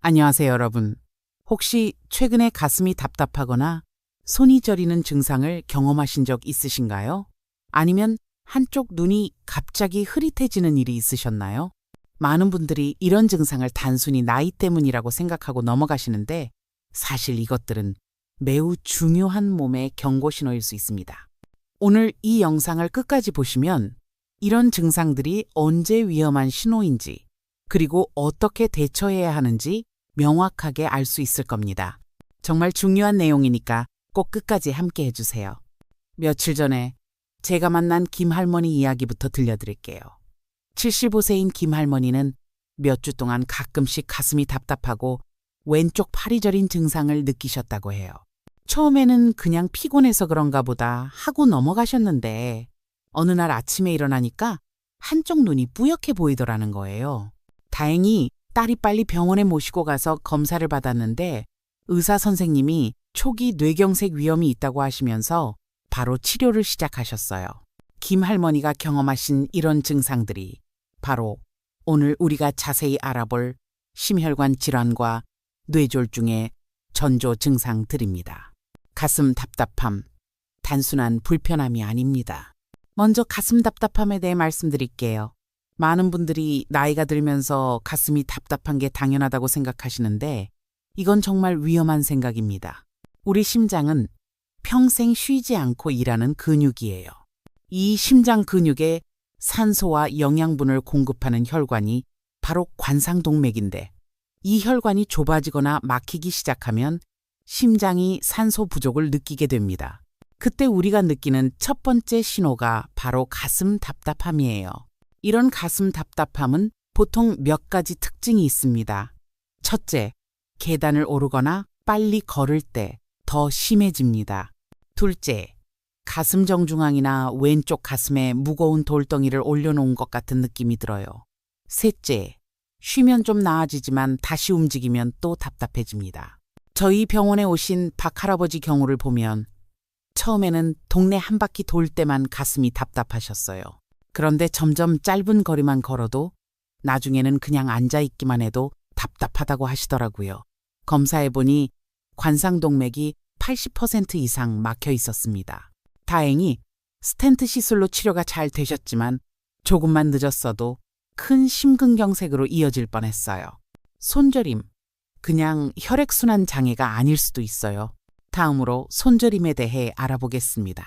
안녕하세요, 여러분. 혹시 최근에 가슴이 답답하거나 손이 저리는 증상을 경험하신 적 있으신가요? 아니면 한쪽 눈이 갑자기 흐릿해지는 일이 있으셨나요? 많은 분들이 이런 증상을 단순히 나이 때문이라고 생각하고 넘어가시는데 사실 이것들은 매우 중요한 몸의 경고 신호일 수 있습니다. 오늘 이 영상을 끝까지 보시면 이런 증상들이 언제 위험한 신호인지 그리고 어떻게 대처해야 하는지 명확하게 알 수 있을 겁니다. 정말 중요한 내용이니까 꼭 끝까지 함께 해주세요. 며칠 전에 제가 만난 김할머니 이야기부터 들려드릴게요. 75세인 김할머니는 몇 주 동안 가끔씩 가슴이 답답하고 왼쪽 팔이 저린 증상을 느끼셨다고 해요. 처음에는 그냥 피곤해서 그런가 보다 하고 넘어가셨는데 어느 날 아침에 일어나니까 한쪽 눈이 뿌옇게 보이더라는 거예요. 다행히 딸이 빨리 병원에 모시고 가서 검사를 받았는데 의사 선생님이 초기 뇌경색 위험이 있다고 하시면서 바로 치료를 시작하셨어요. 김 할머니가 경험하신 이런 증상들이 바로 오늘 우리가 자세히 알아볼 심혈관 질환과 뇌졸중의 전조 증상들입니다. 가슴 답답함, 단순한 불편함이 아닙니다. 먼저 가슴 답답함에 대해 말씀드릴게요. 많은 분들이 나이가 들면서 가슴이 답답한 게 당연하다고 생각하시는데 이건 정말 위험한 생각입니다. 우리 심장은 평생 쉬지 않고 일하는 근육이에요. 이 심장 근육에 산소와 영양분을 공급하는 혈관이 바로 관상동맥인데 이 혈관이 좁아지거나 막히기 시작하면 심장이 산소 부족을 느끼게 됩니다. 그때 우리가 느끼는 첫 번째 신호가 바로 가슴 답답함이에요. 이런 가슴 답답함은 보통 몇 가지 특징이 있습니다. 첫째, 계단을 오르거나 빨리 걸을 때 더 심해집니다. 둘째, 가슴 정중앙이나 왼쪽 가슴에 무거운 돌덩이를 올려놓은 것 같은 느낌이 들어요. 셋째, 쉬면 좀 나아지지만 다시 움직이면 또 답답해집니다. 저희 병원에 오신 박 할아버지 경우를 보면 처음에는 동네 한 바퀴 돌 때만 가슴이 답답하셨어요. 그런데 점점 짧은 거리만 걸어도 나중에는 그냥 앉아있기만 해도 답답하다고 하시더라고요. 검사해보니 관상동맥이 80% 이상 막혀 있었습니다. 다행히 스텐트 시술로 치료가 잘 되셨지만 조금만 늦었어도 큰 심근경색으로 이어질 뻔했어요. 손저림, 그냥 혈액순환 장애가 아닐 수도 있어요. 다음으로 손저림에 대해 알아보겠습니다.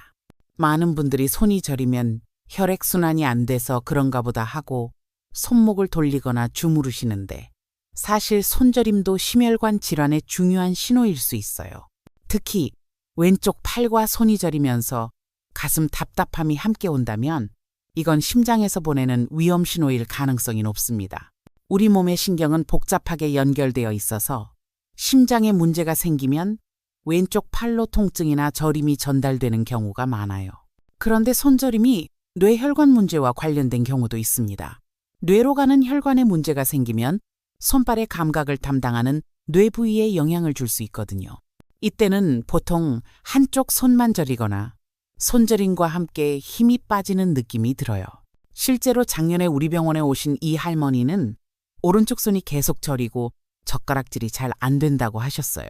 많은 분들이 손이 저리면 혈액순환이 안 돼서 그런가 보다 하고 손목을 돌리거나 주무르시는데 사실 손저림도 심혈관 질환의 중요한 신호일 수 있어요. 특히 왼쪽 팔과 손이 저리면서 가슴 답답함이 함께 온다면 이건 심장에서 보내는 위험 신호일 가능성이 높습니다. 우리 몸의 신경은 복잡하게 연결되어 있어서 심장에 문제가 생기면 왼쪽 팔로 통증이나 저림이 전달되는 경우가 많아요. 그런데 손저림이 뇌혈관 문제와 관련된 경우도 있습니다. 뇌로 가는 혈관에 문제가 생기면 손발의 감각을 담당하는 뇌 부위에 영향을 줄 수 있거든요. 이때는 보통 한쪽 손만 저리거나 손저림과 함께 힘이 빠지는 느낌이 들어요. 실제로 작년에 우리 병원에 오신 이 할머니는 오른쪽 손이 계속 저리고 젓가락질이 잘 안 된다고 하셨어요.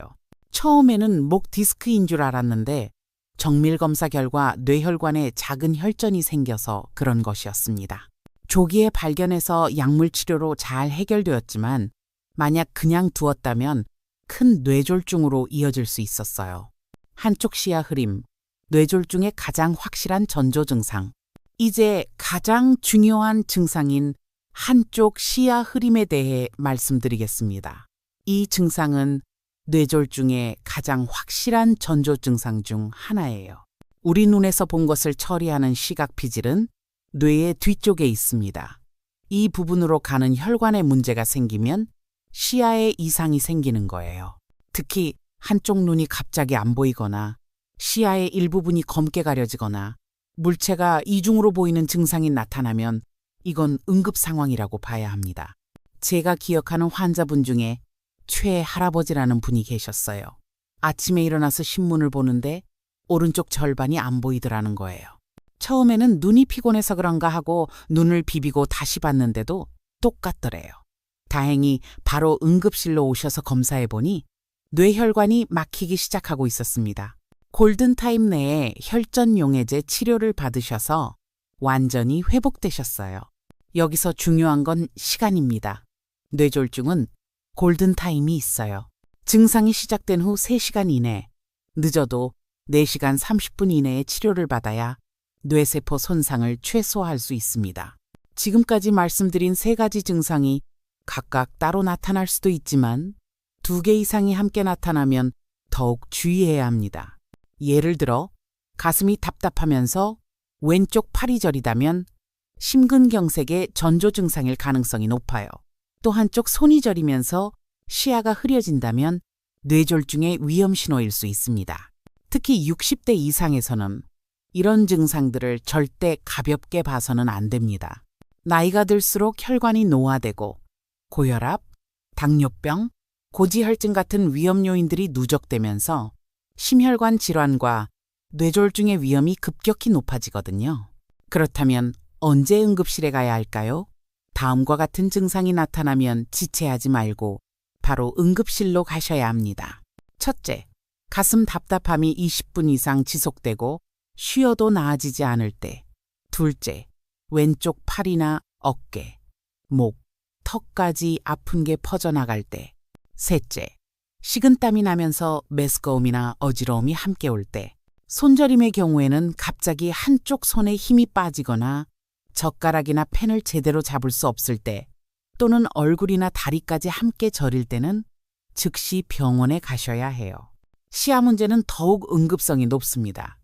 처음에는 목 디스크인 줄 알았는데 정밀 검사 결과 뇌혈관에 작은 혈전이 생겨서 그런 것이었습니다. 조기에 발견해서 약물 치료로 잘 해결되었지만 만약 그냥 두었다면 큰 뇌졸중으로 이어질 수 있었어요. 한쪽 시야 흐림, 뇌졸중의 가장 확실한 전조 증상. 이제 가장 중요한 증상인 한쪽 시야 흐림에 대해 말씀드리겠습니다. 이 증상은 뇌졸중의 가장 확실한 전조 증상 중 하나예요. 우리 눈에서 본 것을 처리하는 시각 피질은 뇌의 뒤쪽에 있습니다. 이 부분으로 가는 혈관에 문제가 생기면 시야에 이상이 생기는 거예요. 특히 한쪽 눈이 갑자기 안 보이거나 시야의 일부분이 검게 가려지거나 물체가 이중으로 보이는 증상이 나타나면 이건 응급 상황이라고 봐야 합니다. 제가 기억하는 환자분 중에 최 할아버지라는 분이 계셨어요. 아침에 일어나서 신문을 보는데 오른쪽 절반이 안 보이더라는 거예요. 처음에는 눈이 피곤해서 그런가 하고 눈을 비비고 다시 봤는데도 똑같더래요. 다행히 바로 응급실로 오셔서 검사해보니 뇌혈관이 막히기 시작하고 있었습니다. 골든타임 내에 혈전용해제 치료를 받으셔서 완전히 회복되셨어요. 여기서 중요한 건 시간입니다. 뇌졸중은 골든타임이 있어요. 증상이 시작된 후 3시간 이내, 늦어도 4시간 30분 이내에 치료를 받아야 뇌세포 손상을 최소화할 수 있습니다. 지금까지 말씀드린 3가지 증상이 각각 따로 나타날 수도 있지만 2개 이상이 함께 나타나면 더욱 주의해야 합니다. 예를 들어 가슴이 답답하면서 왼쪽 팔이 저리다면 심근경색의 전조 증상일 가능성이 높아요. 또 한쪽 손이 저리면서 시야가 흐려진다면 뇌졸중의 위험 신호일 수 있습니다. 특히 60대 이상에서는 이런 증상들을 절대 가볍게 봐서는 안 됩니다. 나이가 들수록 혈관이 노화되고 고혈압, 당뇨병, 고지혈증 같은 위험 요인들이 누적되면서 심혈관 질환과 뇌졸중의 위험이 급격히 높아지거든요. 그렇다면 언제 응급실에 가야 할까요? 다음과 같은 증상이 나타나면 지체하지 말고 바로 응급실로 가셔야 합니다. 첫째, 가슴 답답함이 20분 이상 지속되고 쉬어도 나아지지 않을 때. 둘째, 왼쪽 팔이나 어깨, 목, 턱까지 아픈 게 퍼져나갈 때. 셋째, 식은땀이 나면서 메스꺼움이나 어지러움이 함께 올 때. 손저림의 경우에는 갑자기 한쪽 손에 힘이 빠지거나 젓가락이나 펜을 제대로 잡을 수 없을 때, 또는 얼굴이나 다리까지 함께 저릴 때는 즉시 병원에 가셔야 해요. 시야 문제는 더욱 응급성이 높습니다.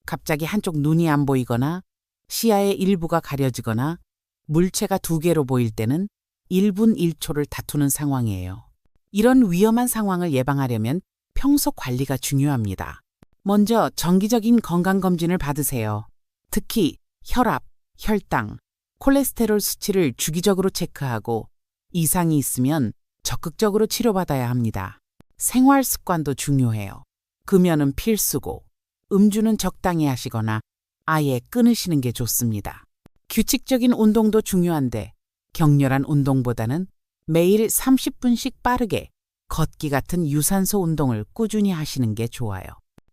갑자기 한쪽 눈이 안 보이거나 시야의 일부가 가려지거나 물체가 2개로 보일 때는 1분 1초를 다투는 상황이에요. 이런 위험한 상황을 예방하려면 평소 관리가 중요합니다. 먼저 정기적인 건강검진을 받으세요. 특히 혈압, 혈당, 콜레스테롤 수치를 주기적으로 체크하고 이상이 있으면 적극적으로 치료받아야 합니다. 생활 습관도 중요해요. 금연은 필수고 음주는 적당히 하시거나 아예 끊으시는 게 좋습니다. 규칙적인 운동도 중요한데 격렬한 운동보다는 매일 30분씩 빠르게 걷기 같은 유산소 운동을 꾸준히 하시는 게 좋아요.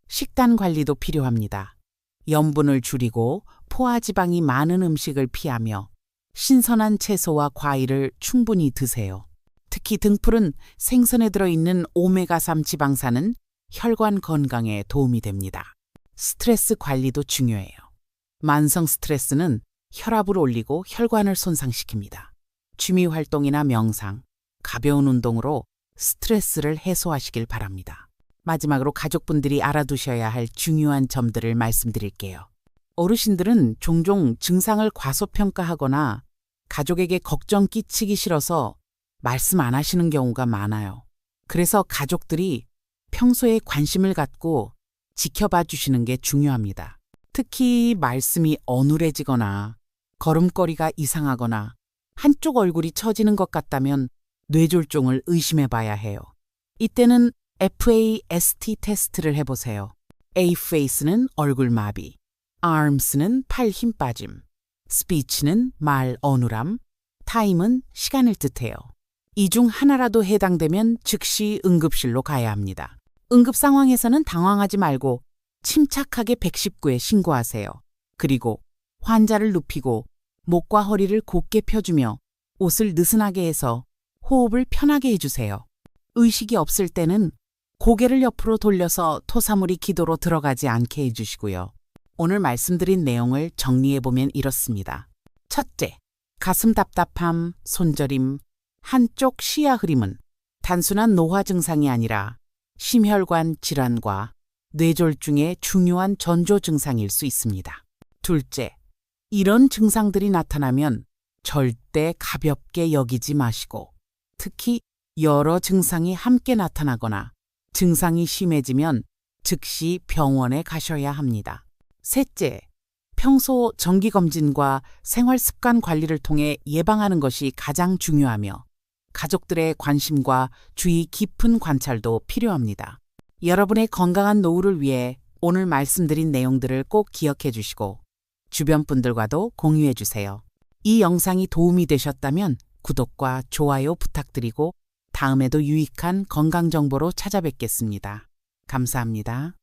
식단 관리도 필요합니다. 염분을 줄이고 포화지방이 많은 음식을 피하며 신선한 채소와 과일을 충분히 드세요. 특히 등푸른 생선에 들어있는 오메가3 지방산은 혈관 건강에 도움이 됩니다. 스트레스 관리도 중요해요. 만성 스트레스는 혈압을 올리고 혈관을 손상시킵니다. 취미 활동이나 명상, 가벼운 운동으로 스트레스를 해소하시길 바랍니다. 마지막으로 가족분들이 알아두셔야 할 중요한 점들을 말씀드릴게요. 어르신들은 종종 증상을 과소평가하거나 가족에게 걱정 끼치기 싫어서 말씀 안 하시는 경우가 많아요. 그래서 가족들이 평소에 관심을 갖고 지켜봐 주시는 게 중요합니다. 특히 말씀이 어눌해지거나 걸음걸이가 이상하거나 한쪽 얼굴이 처지는 것 같다면 뇌졸중을 의심해 봐야 해요. 이때는 FAST 테스트를 해보세요. A-FACE는 얼굴 마비, ARMS는 팔 힘 빠짐, SPEECH는 말 어눌함, TIME은 시간을 뜻해요. 이 중 하나라도 해당되면 즉시 응급실로 가야 합니다. 응급 상황에서는 당황하지 말고 침착하게 119에 신고하세요. 그리고 환자를 눕히고 목과 허리를 곧게 펴주며 옷을 느슨하게 해서 호흡을 편하게 해주세요. 의식이 없을 때는 고개를 옆으로 돌려서 토사물이 기도로 들어가지 않게 해주시고요. 오늘 말씀드린 내용을 정리해보면 이렇습니다. 첫째, 가슴 답답함, 손저림, 한쪽 시야 흐림은 단순한 노화 증상이 아니라 심혈관 질환과 뇌졸중의 중요한 전조 증상일 수 있습니다. 둘째, 이런 증상들이 나타나면 절대 가볍게 여기지 마시고 특히 여러 증상이 함께 나타나거나 증상이 심해지면 즉시 병원에 가셔야 합니다. 셋째, 평소 정기검진과 생활습관 관리를 통해 예방하는 것이 가장 중요하며 가족들의 관심과 주의 깊은 관찰도 필요합니다. 여러분의 건강한 노후를 위해 오늘 말씀드린 내용들을 꼭 기억해 주시고 주변 분들과도 공유해 주세요. 이 영상이 도움이 되셨다면 구독과 좋아요 부탁드리고 다음에도 유익한 건강 정보로 찾아뵙겠습니다. 감사합니다.